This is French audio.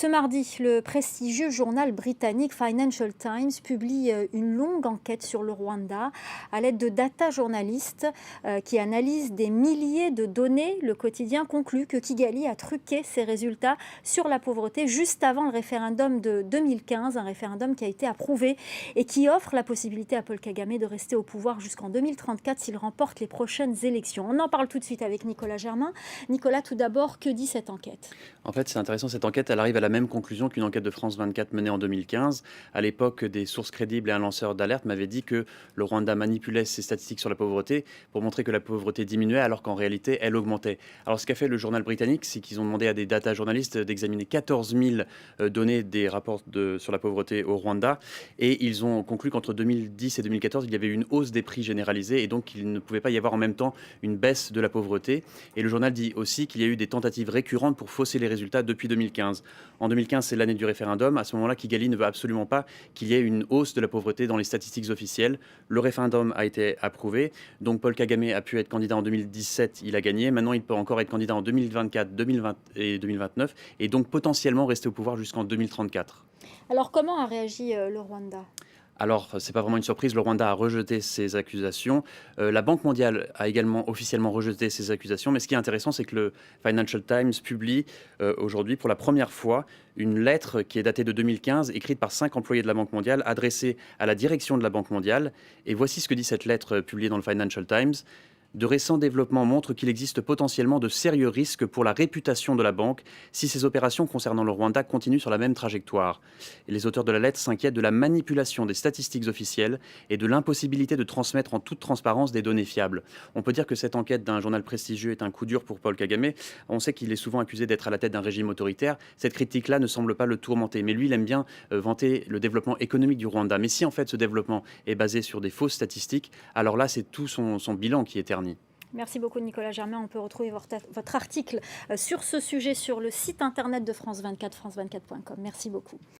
Ce mardi, le prestigieux journal britannique Financial Times publie une longue enquête sur le Rwanda à l'aide de data journalistes qui analysent des milliers de données. Le quotidien conclut que Kigali a truqué ses résultats sur la pauvreté juste avant le référendum de 2015, un référendum qui a été approuvé et qui offre la possibilité à Paul Kagame de rester au pouvoir jusqu'en 2034 s'il remporte les prochaines élections. On en parle tout de suite avec Nicolas Germain. Nicolas, tout d'abord, que dit cette enquête ? En fait, c'est intéressant, cette enquête, elle arrive à la même conclusion qu'une enquête de France 24 menée en 2015. À l'époque, des sources crédibles et un lanceur d'alerte m'avaient dit que le Rwanda manipulait ses statistiques sur la pauvreté pour montrer que la pauvreté diminuait alors qu'en réalité, elle augmentait. Alors, ce qu'a fait le journal britannique, c'est qu'ils ont demandé à des data journalistes d'examiner 14 000 données des rapports sur la pauvreté au Rwanda et ils ont conclu qu'entre 2010 et 2014, il y avait eu une hausse des prix généralisés et donc il ne pouvait pas y avoir en même temps une baisse de la pauvreté. Et le journal dit aussi qu'il y a eu des tentatives récurrentes pour fausser les résultats depuis 2015. En 2015, c'est l'année du référendum. À ce moment-là, Kigali ne veut absolument pas qu'il y ait une hausse de la pauvreté dans les statistiques officielles. Le référendum a été approuvé. Donc Paul Kagame a pu être candidat en 2017, il a gagné. Maintenant, il peut encore être candidat en 2024, 2020 et 2029 et donc potentiellement rester au pouvoir jusqu'en 2034. Alors, comment a réagi le Rwanda ? Alors, c'est pas vraiment une surprise, le Rwanda a rejeté ces accusations. La Banque mondiale a également officiellement rejeté ces accusations. Mais ce qui est intéressant, c'est que le Financial Times publie aujourd'hui pour la première fois une lettre qui est datée de 2015, écrite par 5 employés de la Banque mondiale, adressée à la direction de la Banque mondiale. Et voici ce que dit cette lettre publiée dans le Financial Times. De récents développements montrent qu'il existe potentiellement de sérieux risques pour la réputation de la banque si ces opérations concernant le Rwanda continuent sur la même trajectoire. Et les auteurs de la lettre s'inquiètent de la manipulation des statistiques officielles et de l'impossibilité de transmettre en toute transparence des données fiables. On peut dire que cette enquête d'un journal prestigieux est un coup dur pour Paul Kagame. On sait qu'il est souvent accusé d'être à la tête d'un régime autoritaire. Cette critique-là ne semble pas le tourmenter. Mais lui, il aime bien vanter le développement économique du Rwanda. Mais si en fait ce développement est basé sur des fausses statistiques, alors là, c'est tout son bilan qui est terni. Merci beaucoup Nicolas Germain. On peut retrouver votre article sur ce sujet sur le site internet de France 24, france24.com. Merci beaucoup.